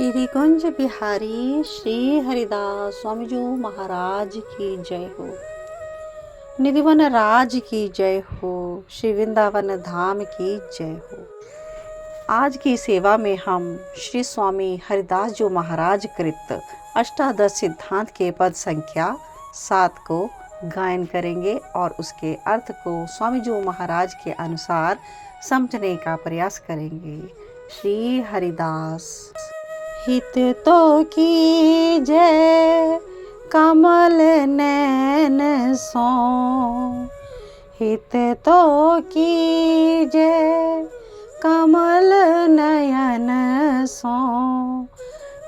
श्री कुंज बिहारी श्री हरिदास स्वामी जी महाराज की जय हो। निधिवन राज की जय हो। श्री वृंदावन धाम की जय हो। आज की सेवा में हम श्री स्वामी हरिदास जी महाराज कृत अष्टादश सिद्धांत के पद संख्या 7 को गायन करेंगे और उसके अर्थ को स्वामी जी महाराज के अनुसार समझने का प्रयास करेंगे। श्री हरिदास। हित तो कीजय कमल नैन सो, हित तो कीजय कमल नयन सो,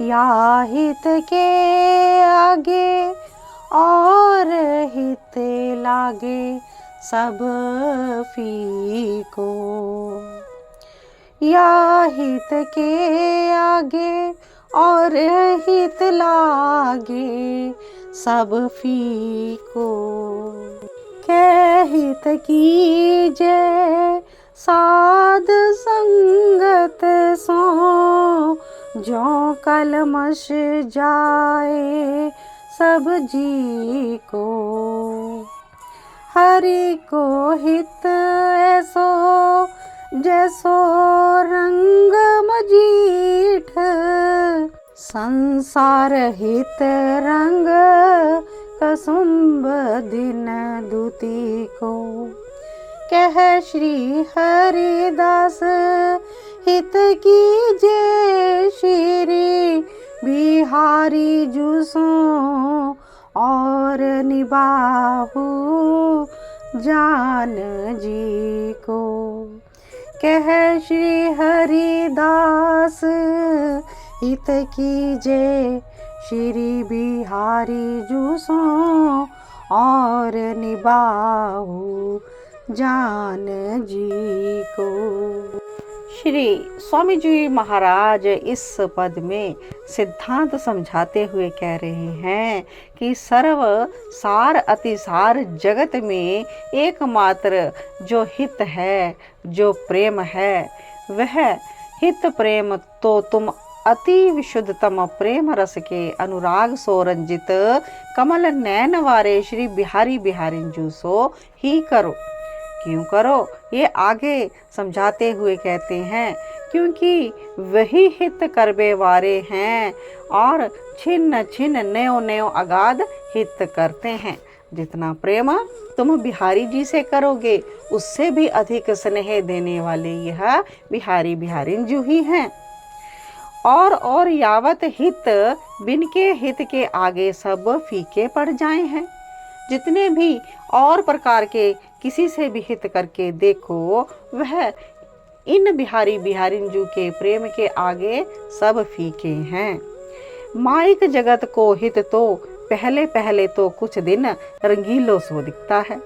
या हित के आगे और हित लागे सब फीको, या हित के आगे और हित लागे सब फीको, के हित कीजय साध संगत सो, जो कलमश जाए सब जी को, हरि को हित ऐसो जैसो रंग मजीठ, संसार हित रंग कसुम्भ दिन दूती को, कह श्री हरिदास हित कीजय श्री बिहारी जुसो, और निबाहु जान जी को, कह श्री हरिदास हित कीजय श्री बिहारी जुसो, और निबाहु जान जी को। श्री स्वामी जी महाराज इस पद में सिद्धांत समझाते हुए कह रहे हैं कि सर्व सार अतिसार जगत में एकमात्र जो हित है, जो प्रेम है, वह हित प्रेम तो तुम अति विशुद्धतम प्रेम रस के अनुराग सो रंजित कमल नैन वारे श्री बिहारी बिहारी जू सो ही करो। क्यों करो? ये आगे समझाते हुए कहते हैं, क्योंकि वही हित करबे वारे हैं और छिन्न छिन्न नयो नयो अगाध हित करते हैं। जितना प्रेम तुम बिहारी जी से करोगे उससे भी अधिक स्नेह देने वाले यह बिहारी बिहारी जी ही हैं। और यावत हित बिन के हित के आगे सब फीके पड़ जाए हैं। जितने भी और प्रकार के किसी से भी हित करके देखो, वह इन बिहारी बिहारी जू के प्रेम के आगे सब फीके हैं। माइक जगत को हित तो पहले पहले तो कुछ दिन रंगीलो सो दिखता है।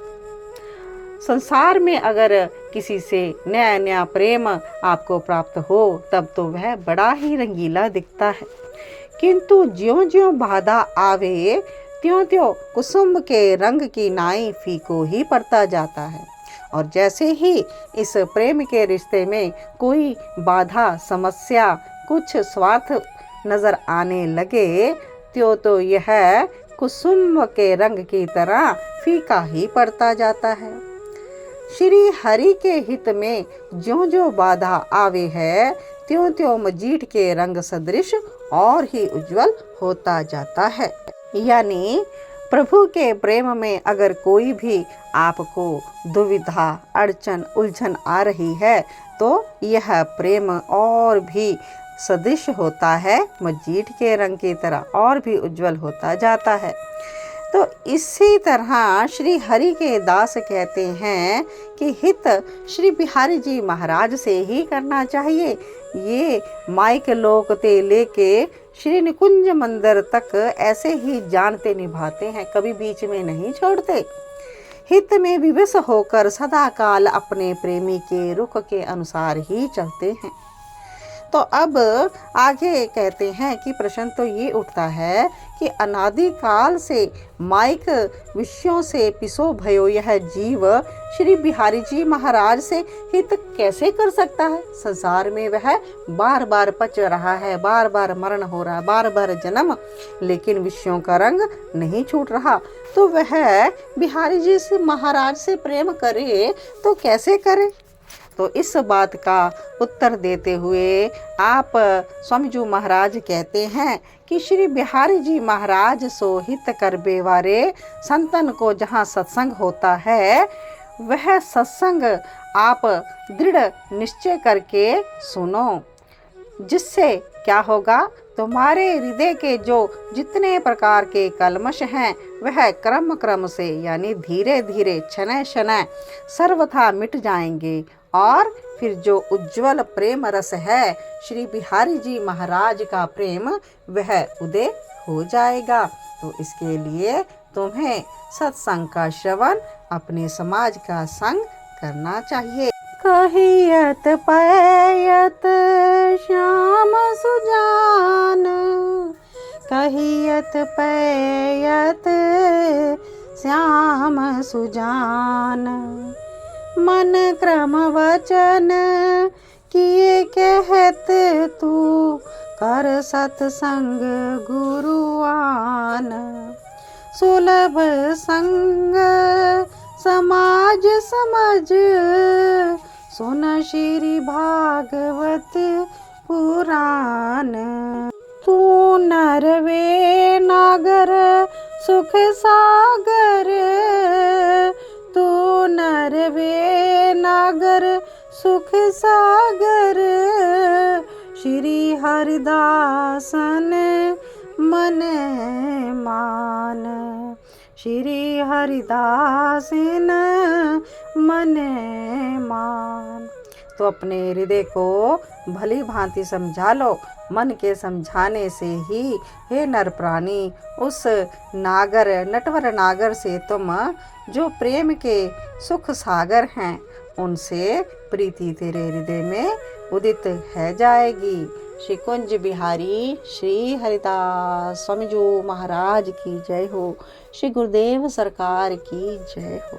संसार में अगर किसी से नया नया प्रेम आपको प्राप्त हो तब तो वह बड़ा ही रंगीला दिखता है, किंतु ज्यों ज्यों बाधा आवे त्यों त्यों कुसुम के रंग की नाई फीको ही पड़ता जाता है। और जैसे ही इस प्रेम के रिश्ते में कोई बाधा समस्या कुछ स्वार्थ नजर आने लगे त्यों तो यह कुसुम के रंग की तरह फीका ही पड़ता जाता है। श्री हरि के हित में ज्यों ज्यों बाधा आवे है त्यों त्यों मजीठ के रंग सदृश और ही उज्जवल होता जाता है। यानी प्रभु के प्रेम में अगर कोई भी आपको दुविधा अड़चन उलझन आ रही है तो यह प्रेम और भी सदृश होता है, मजीठ के रंग की तरह और भी उज्जवल होता जाता है। तो इसी तरह श्री हरि के दास कहते हैं कि हित श्री बिहारी जी महाराज से ही करना चाहिए। ये माइक लोक ते लेके श्री निकुंज मंदिर तक ऐसे ही जानते निभाते हैं, कभी बीच में नहीं छोड़ते। हित में विवश होकर सदा काल अपने प्रेमी के रुख के अनुसार ही चलते हैं। तो अब आगे कहते हैं कि प्रश्न तो ये उठता है कि अनादि काल से माइक विषयों से पिसो भयो यह जीव श्री बिहारी जी महाराज से हित कैसे कर सकता है। संसार में वह बार बार पच रहा है, बार बार मरण हो रहा है, बार बार जन्म, लेकिन विषयों का रंग नहीं छूट रहा। तो वह बिहारी जी से महाराज से प्रेम करे तो कैसे करे। तो इस बात का उत्तर देते हुए आप स्वामी जी महाराज कहते हैं कि श्री बिहारी जी महाराज सो हित कर बेवारे संतन को जहाँ सत्संग होता है वह सत्संग आप दृढ़ निश्चय करके सुनो, जिससे क्या होगा, तुम्हारे हृदय के जो जितने प्रकार के कलमश हैं वह क्रम क्रम से यानी धीरे धीरे क्षण क्षण सर्वथा मिट जाएंगे और फिर जो उज्जवल प्रेम रस है श्री बिहारी जी महाराज का प्रेम वह उदय हो जाएगा। तो इसके लिए तुम्हें सत्संग का श्रवण अपने समाज का संग करना चाहिए। कहियत पैयत श्याम सुजान, कहियत पैयत श्याम सुजान, मन क्रम वचन किए कहत तू कर सत्संग गुरुआन, सुलभ संग समाज समझ सुन श्री भागवत पुराण, तू नर वे नागर सुख सागर, तू नर वे नागर सुख सागर, श्री हरिदासन मन मान, श्री हरिदासन मन मान। तो अपने हृदय को भली भांति समझा लो। मन के समझाने से ही हे नर प्राणी उस नागर नटवर नागर से तुम जो प्रेम के सुख सागर हैं उनसे प्रीति तेरे हृदय में उदित है जाएगी। श्री कुंज बिहारी श्री हरिदास स्वामी जी महाराज की जय हो। श्री गुरुदेव सरकार की जय हो।